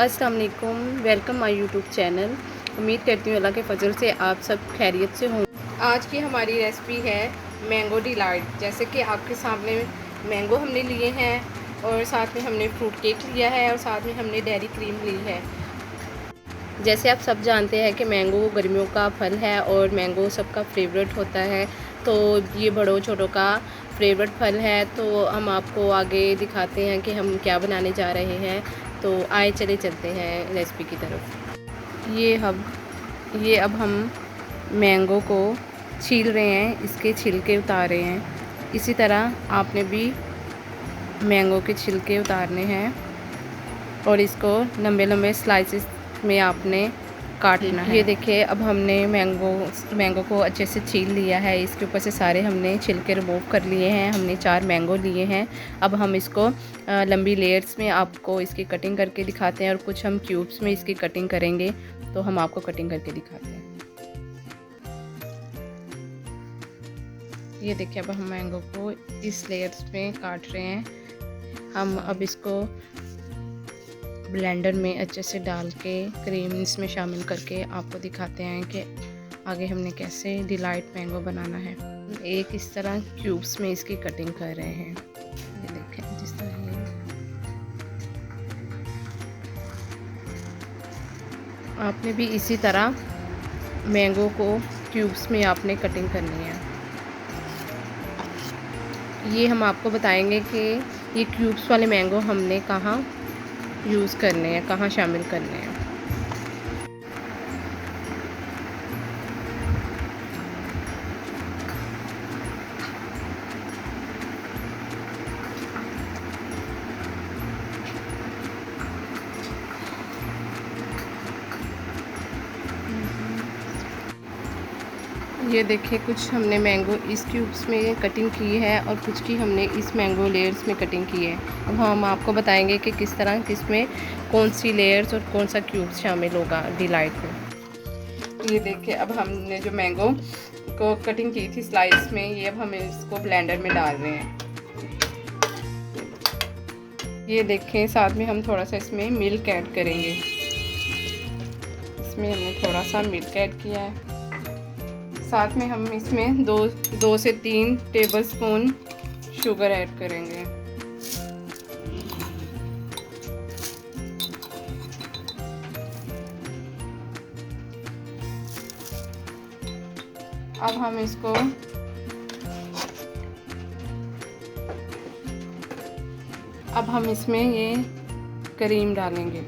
अस्सलाम वालेकुम, welcome my YouTube channel. उम्मीद करती हूँ अल्लाह के फजल से आप सब खैरियत से हों। आज की हमारी रेसिपी है मैंगो डिलाइट। जैसे कि आपके सामने मैंगो हमने लिए हैं और साथ में हमने फ्रूट केक लिया है और साथ में हमने डेयरी क्रीम ली है। जैसे आप सब जानते हैं कि मैंगो गर्मियों का फल है और मैंगो सबका फेवरेट होता है, तो ये बड़ों छोटों का फेवरेट फल है। तो हम आपको आगे दिखाते हैं कि हम क्या बनाने जा रहे हैं। तो आए चले चलते हैं रेसिपी की तरफ। ये अब हम मैंगो को छील रहे हैं, इसके छिलके उतार रहे हैं। इसी तरह आपने भी मैंगो के छिलके उतारने हैं और इसको लंबे लंबे स्लाइसेस में आपने काटना है। ये देखिए, अब हमने मैंगो को अच्छे से छील लिया है। इसके ऊपर से सारे हमने छिलके रिमूव कर लिए हैं। हमने 4 मैंगो लिए हैं। अब हम इसको लंबी लेयर्स में आपको इसकी कटिंग करके दिखाते हैं और कुछ हम क्यूब्स में इसकी कटिंग करेंगे। तो हम आपको कटिंग करके दिखाते हैं। ये देखिए, अब हम मैंगो को इस लेयर्स में काट रहे हैं। हम अब इसको ब्लेंडर में अच्छे से डाल के क्रीम इसमें शामिल करके आपको दिखाते हैं कि आगे हमने कैसे डिलाइट मैंगो बनाना है। एक इस तरह क्यूब्स में इसकी कटिंग कर रहे हैं। ये देखें, जिस तरह ये आपने भी इसी तरह मैंगो को क्यूब्स में आपने कटिंग करनी है। ये हम आपको बताएंगे कि ये क्यूब्स वाले मैंगो हमने कहाँ यूज़ करने हैं, कहाँ शामिल करने हैं। ये देखिए, कुछ हमने मैंगो इस क्यूब्स में कटिंग की है और कुछ की हमने इस मैंगो लेयर्स में कटिंग की है। अब हम आपको बताएंगे कि किस तरह किसमें कौन सी लेयर्स और कौन सा क्यूब्स शामिल होगा डिलाइट में। ये देखिए, अब हमने जो मैंगो को कटिंग की थी स्लाइस में, ये अब हम इसको ब्लेंडर में डाल रहे हैं। ये देखें, साथ में हम थोड़ा सा इसमें मिल्क ऐड करेंगे। इसमें हमने थोड़ा सा मिल्क ऐड किया है। साथ में हम इसमें दो से 3 टेबलस्पून शुगर ऐड करेंगे। अब हम इसमें ये क्रीम डालेंगे।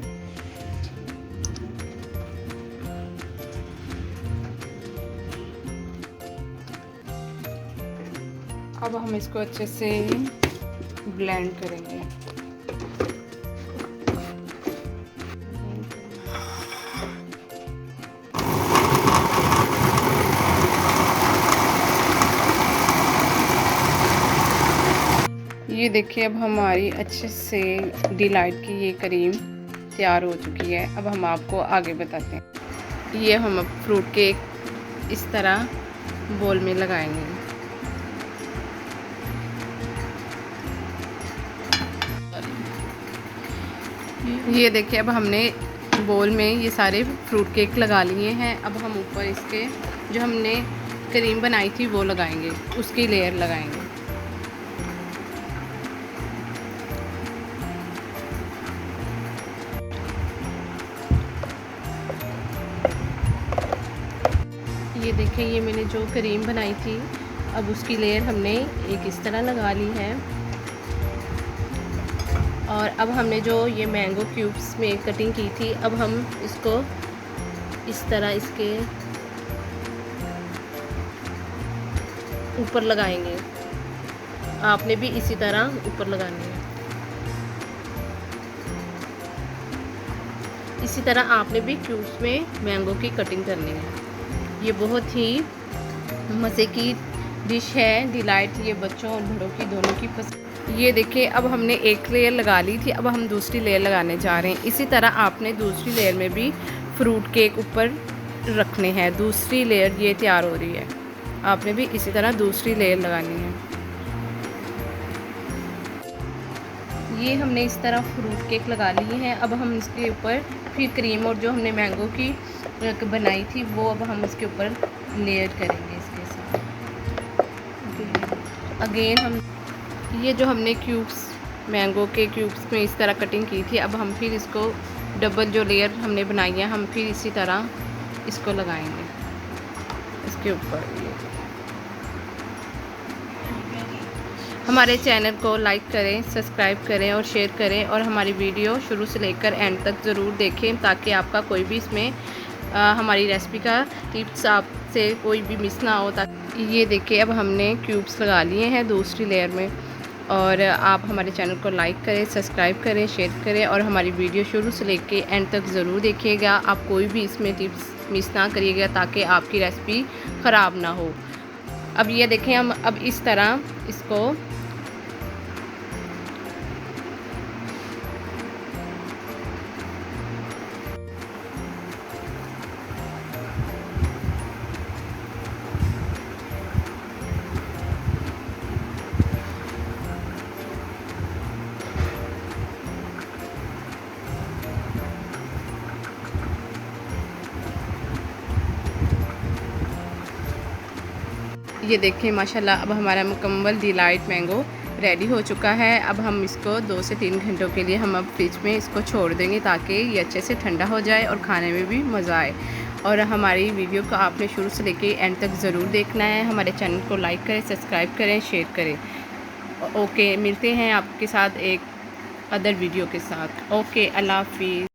अब हम इसको अच्छे से ब्लेंड करेंगे। ये देखिए, अब हमारी अच्छे से डिलाइट की ये क्रीम तैयार हो चुकी है। अब हम आपको आगे बताते हैं। ये हम अब फ्रूट केक इस तरह बोल में लगाएंगे। ये देखिए, अब हमने बोल में ये सारे फ्रूट केक लगा लिए हैं। अब हम ऊपर इसके जो हमने क्रीम बनाई थी वो लगाएंगे, उसकी लेयर लगाएंगे। ये देखिए, ये मैंने जो क्रीम बनाई थी, अब उसकी लेयर हमने एक इस तरह लगा ली है। और अब हमने जो ये मैंगो क्यूब्स में कटिंग की थी, अब हम इसको इस तरह इसके ऊपर लगाएंगे। आपने भी इसी तरह ऊपर लगानी है। इसी तरह आपने भी क्यूब्स में मैंगो की कटिंग करनी है। ये बहुत ही मज़े की डिश है डिलाइट। ये बच्चों और बड़ों की दोनों की पसंद। ये देखिए, अब हमने एक लेयर लगा ली थी, अब हम दूसरी लेयर लगाने जा रहे हैं। इसी तरह आपने दूसरी लेयर में भी फ्रूट केक ऊपर रखने हैं। दूसरी लेयर ये तैयार हो रही है, आपने भी इसी तरह दूसरी लेयर लगानी है। ये हमने इस तरह फ्रूट केक लगा लिए हैं। अब हम इसके ऊपर फिर क्रीम और जो हमने मैंगो की बनाई थी वो अब हम इसके ऊपर लेयर करेंगे इसके साथ। अगेन हम ये जो हमने क्यूब्स मैंगो के क्यूब्स में इस तरह कटिंग की थी, अब हम फिर इसको डबल जो लेयर हमने बनाई है हम फिर इसी तरह इसको लगाएंगे इसके ऊपर। हमारे चैनल को लाइक करें, सब्सक्राइब करें और शेयर करें और हमारी वीडियो शुरू से लेकर एंड तक ज़रूर देखें ताकि आपका कोई भी इसमें हमारी रेसिपी का टिप्स आपसे कोई भी मिस ना हो। ताकि ये देखिए अब हमने क्यूब्स लगा लिए हैं दूसरी लेयर में। और आप हमारे चैनल को लाइक करें, सब्सक्राइब करें, शेयर करें और हमारी वीडियो शुरू से लेकर एंड तक ज़रूर देखिएगा। आप कोई भी इसमें टिप्स मिस ना करिएगा ताकि आपकी रेसिपी ख़राब ना हो। अब ये देखें हम अब इस तरह इसको ये देखें माशाल्लाह अब हमारा मुकम्मल डिलाइट मैंगो रेडी हो चुका है। अब हम इसको 2 से 3 घंटों के लिए हम अब फ्रिज में इसको छोड़ देंगे ताकि ये अच्छे से ठंडा हो जाए और खाने में भी मज़ा आए। और हमारी वीडियो को आपने शुरू से लेके एंड तक ज़रूर देखना है। हमारे चैनल को लाइक करें, सब्सक्राइब करें, शेयर करें। ओके, मिलते हैं आपके साथ एक अदर वीडियो के साथ। ओके, अल्लाह हाफिज़।